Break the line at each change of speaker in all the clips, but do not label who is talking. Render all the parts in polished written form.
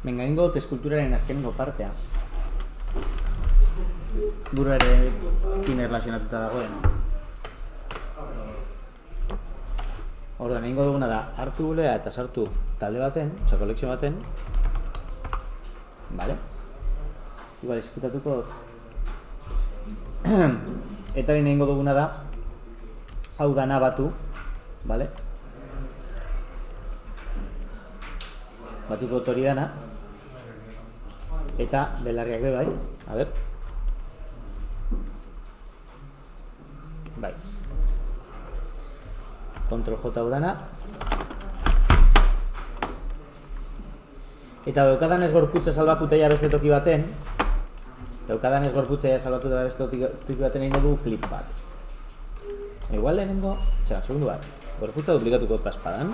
Venga, ingo eskulturaren azkenengo partea. Buruarekin erlazionatuta dagoen. Orduan, ingo duguna da, hartu gulea eta sartu talde baten, oza, kolekzio baten. Vale? Igual, eskutatuko dut. Eta hori ingo duguna da, hau dana batu, vale? Batuko dut hori dana. Eta belarriak be bai, a ber. Bai. Control J hau dana. Eta daukadan ez gorputza salbatuta ja beste toki baten. Daukadan ez gorputza ja salbatuta beste toki baten egingo du klip bat. Igual lehenengo, segundu bat. Gorputza duplikatuko dut paspadan.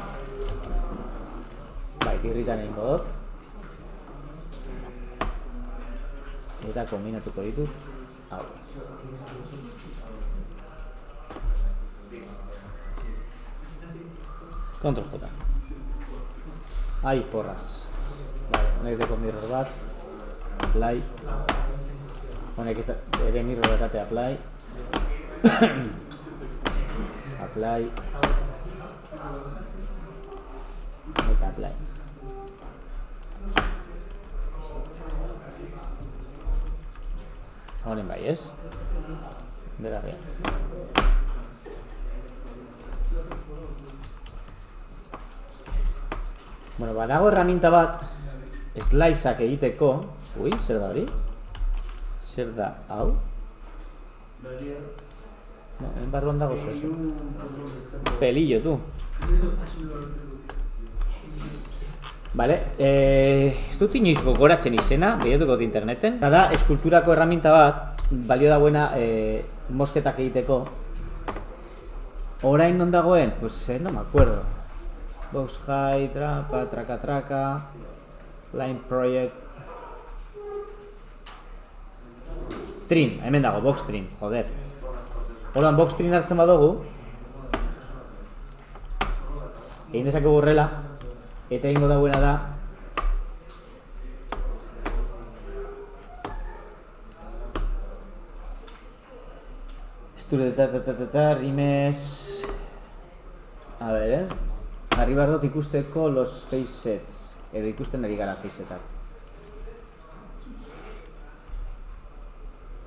Bai, irritan egingo dut. Eta kombinatuko ditut. Hau. Control J. Ai, porras. Vale, honek deko mirror bat. Apply. Honek ere mirror bat apply. Apply. Eta apply. Honen bai, ez? Belarria. Bueno, badago herramienta bat sliceak egiteko. Ui, zer da hori? Zer da hau? No, en barruan dago zozo. Pelillo, tu. Vale, ez dut inoiz gogoratzen izena, behituko dut interneten. Da, eskulturako herramienta bat, balio dagoena mosketak egiteko. Orain non dagoen? Pues no me acuerdo. Box High, traka, Line Project. Trim, hemen dago, Box Trim, joder. Orduan, Box Trim hartzen badugu. Egin dezakegu horrela. Eta egingo dagoena da rimes. A ver, jarri behar dut ikusteko los face sets. Edo ikusten ari gara face setak.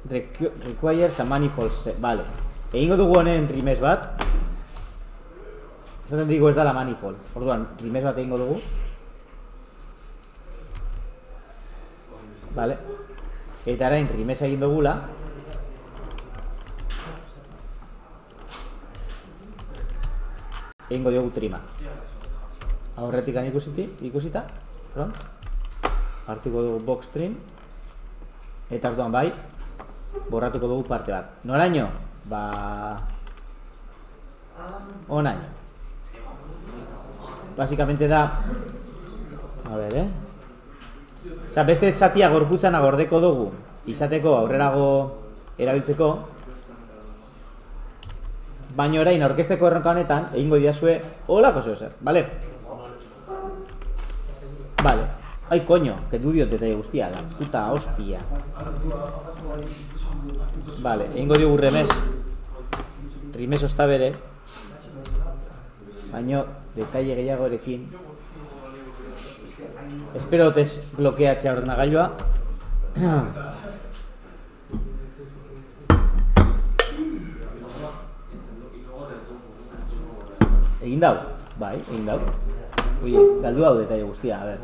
Requires a manifold set. Vale. Egingo dugu honen rimes bat. Esaten digo ez da la manifold. Orduan, rimes bat egingo dugu. Vale. Eta arain rimes egin dugula. Egingo diogu trima. Aurretik ikusita. Front. Hartuko dugu box trim. Eta orduan bai. Borratuko dugu parte bat. Noraino? Onaino. Básicamente da, a ver, Osa, beste zatia gorputzana gordeko dugu, izateko aurrerago erabiltzeko, baina orain aurkezteko erronka honetan, egingo diazue, holako zer, bale? Vale, ai coño, que du diot detalle guztia, la puta hostia. Vale, egingo diogu rimes osta bere, baina detalle gehiagorekin. Espero dut ez blokeatzea ordenagailua. Egin dau? Bai, egin dau. Oie, galdu hau detalle guztia, a ber.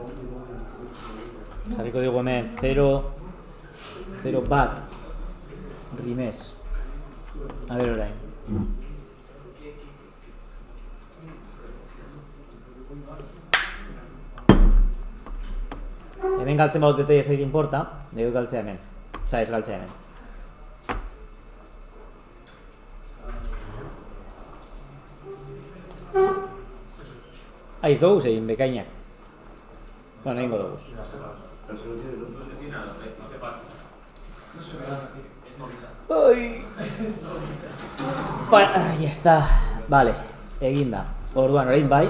Jarriko dugu hemen 0 bat rimes. A ber orain. Hemen galtzen badut detalle ez egin importa, dugu galtzea hemen. Osa, ez galtzea hemen. Aiz dugu egin bekainak. Bueno, egingo dugu. Ai. Bueno, ya está. Vale, eginda. Orduan, orain bai.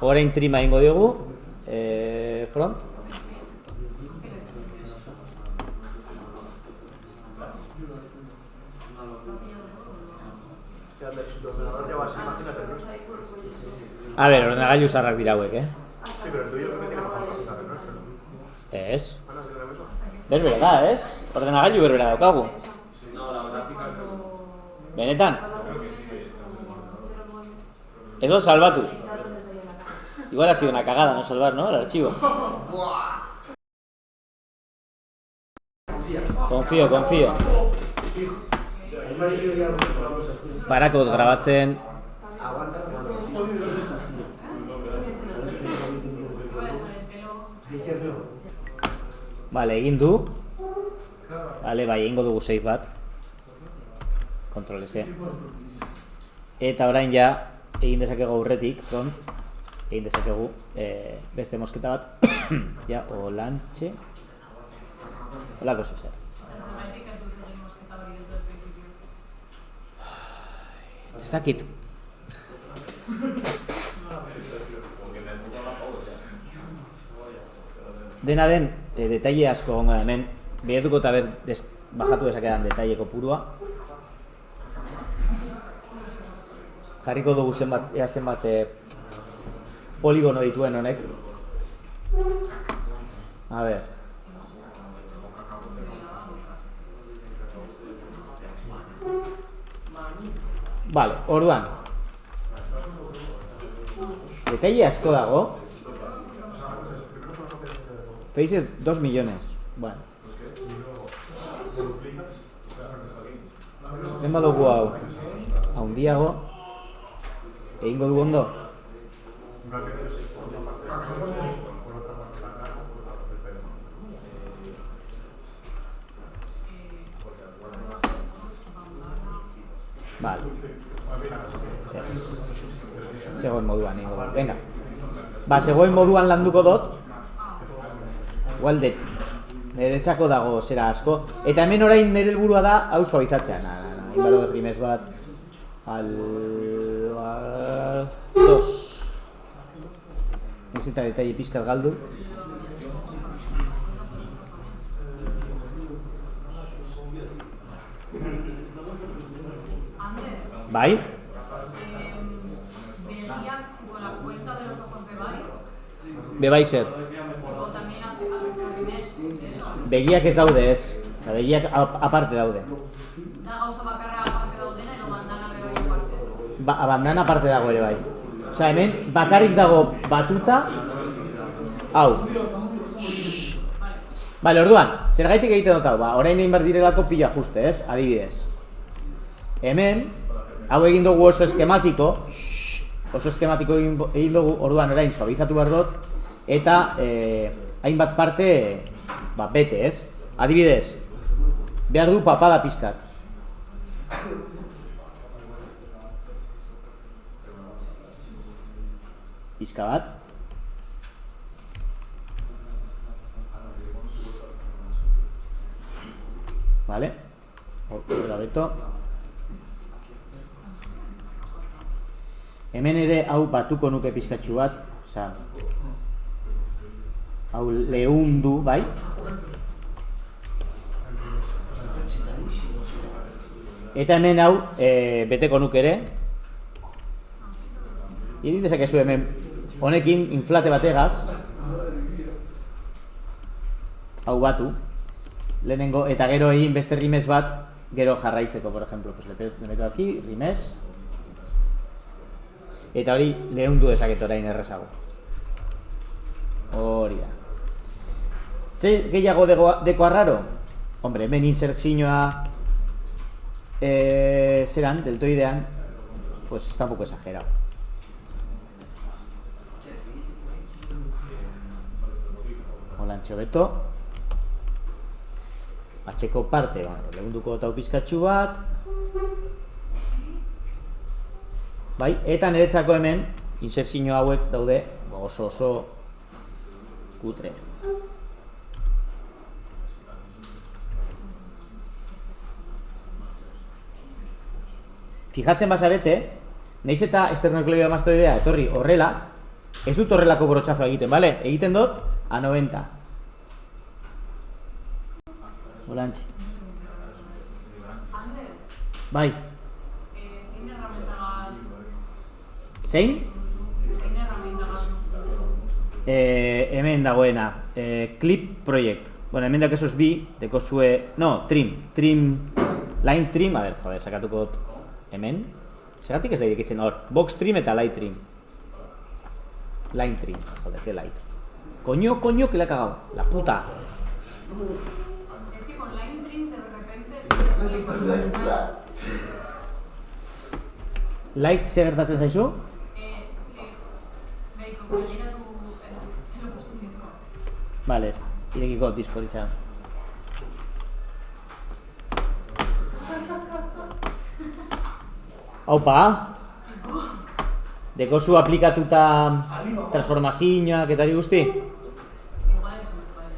Orain trima egingo diogu. Front. A ver, ordenagailu zarrak dira hauek,
Sí, pero el tuyo creo que tiene mejor procesador, ¿no?
Ez.
Ah, no, tiene la misma.
Berbera da, ez? Ordenagailu berbera daukagu.
No, la gráfica creo.
Benetan?
Creo que sí.
Eso salvatu. Igual ha sido una cagada no salvar, ¿no? El archivo. Confío. Parako dut grabatzen. Vale, egin du. Vale, bai, egingo dugu save bat. Control S. Eta orain ja, egin dezakegu aurretik, front. Egin dezakegu beste mosketa bat. Ja, olantxe. Holako zer. Ez dakit. Dena den, detaile asko gongo da hemen. Bilatuko eta bajatu dezakedan detaile kopurua. Jarriko dugu zenbat poligono dituen honek. A ver. Vale, orduan. Detaile asko dago. Faces 2 millones. Bueno. Zenba dugu hau. Haundiago. Egingo du ondo. Vale. Yes. Zegoen moduan egingo dut. Venga. Ba, zegoen moduan landuko dut. Igual niretzako dago zera asko. Eta hemen orain nire helburua da hau suavizatzea. Inbaro de primes bat. Al 2. Necesita detalle pizkat galdu. Bai. Bebai zer. Begiak ez daude ez. Begiak aparte daude.
Da gauza bakarra aparte daudena edo bandana bebai aparte.
Bandana aparte dago ere bai. Osea, hemen bakarrik dago batuta. Hau. Vale, orduan, zergaitik egiten dut hau? Ba, orain egin behar direlako pila ajuste, ez? Adibidez. Hemen, hau egin dugu oso eskematiko. Oso eskematiko egin dugu, orduan orain suavizatu behar dut. Eta hainbat parte bete, ez? Adibidez, behar du papada pizkat. Pizka bat. Vale. Horrela beto. Hemen ere hau batuko nuke pizkatxu bat. Osea, hau lehundu, bai? Eta hemen hau beteko nuke ere. Egin dezakezu hemen honekin inflate bategaz. Hau batu. Lehenengo, eta gero egin beste rimes bat gero jarraitzeko, por ejemplo. Pues le meto aquí, rimes. Eta hori lehundu dezaket orain errezago. Hori da. Ze gehiago deko arraro? Hombre, hemen insertzioa zeran, deltoidean, pues está un poco exagerado. Holantxo beto. Atxeko parte, bueno, legunduko tau pizkatxu bat. Bai, eta niretzako hemen insertzio hauek daude oso kutre. Fijatzen bazarete, nahiz eta esternokleoidea mastoidea etorri horrela, ez dut horrelako borotxazoa egiten, bale? Egiten dut a 90. Holantxe. Bai.
Zein erramintagaz
Zein?
zein erramintagaz
Hemen dagoena. Clip Project. Bueno, hemen dakezoz bi, dekozue... No, Trim. Line Trim, a ver, joder, sakatuko dut. Hemen. Segatik ez da irekitzen hor. Box Trim eta Light Trim. Line Trim, joder, que light. Coño, que le ha cagado. La puta.
Es que con Line Trim de repente
Light zer gertatzen zaizu?
me compañera tu te lo puse un disco.
Vale, irekiko Discord itxaron. Aupa! Dekozu aplikatuta transformazioak eta hori guzti?
Igual eso me puede.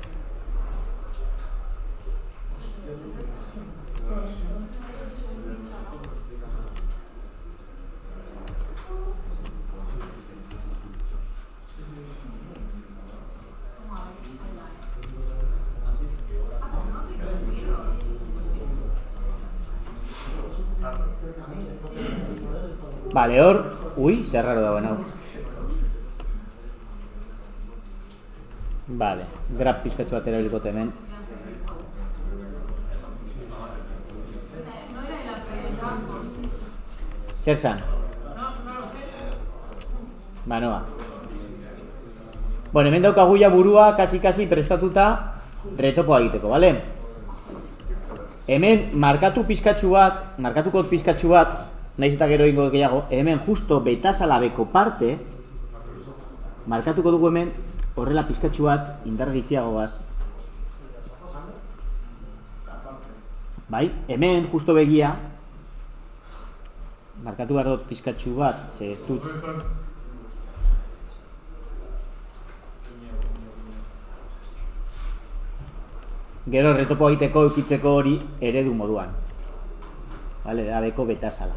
Vale, hor... Ui, zer raro dagoen hau. Vale, grab pizkatxo bat erabiliko hemen.
No era el Upgrade Transport.
Zer zan?
No lo sé.
Banoa. Bueno, hemen daukagu ja burua kasi prestatuta retopoa egiteko, bale? Hemen markatuko pizkatxu bat, naiz eta gero ingo gehiago, hemen justo betasalabeko parte, markatuko dugu hemen horrela pizkatxu bat indar gitxiagoaz. Bai, hemen justo begia, markatu behar dut pizkatxu bat, ze ez dut... Gero retopo egiteko eukitzeko hori eredu moduan. Vale, abeko betasala.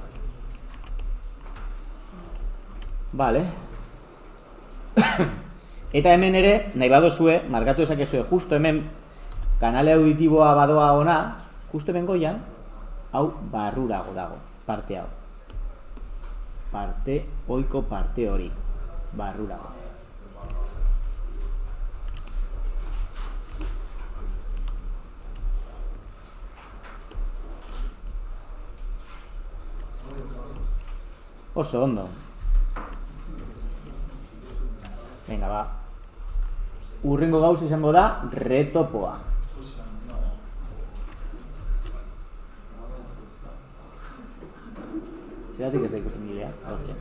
Vale. Eta hemen ere, nahi badozue, markatu ezakezue, justo hemen kanale auditiboa badoa ona, justo hemen goian, hau barrurago dago, parte hau. Oiko parte hori, barrurago. Oso ondo. Venga, ba. Urrengo gauz izango da retopoa. Zeratik ez da ikusten nilea, hortxe.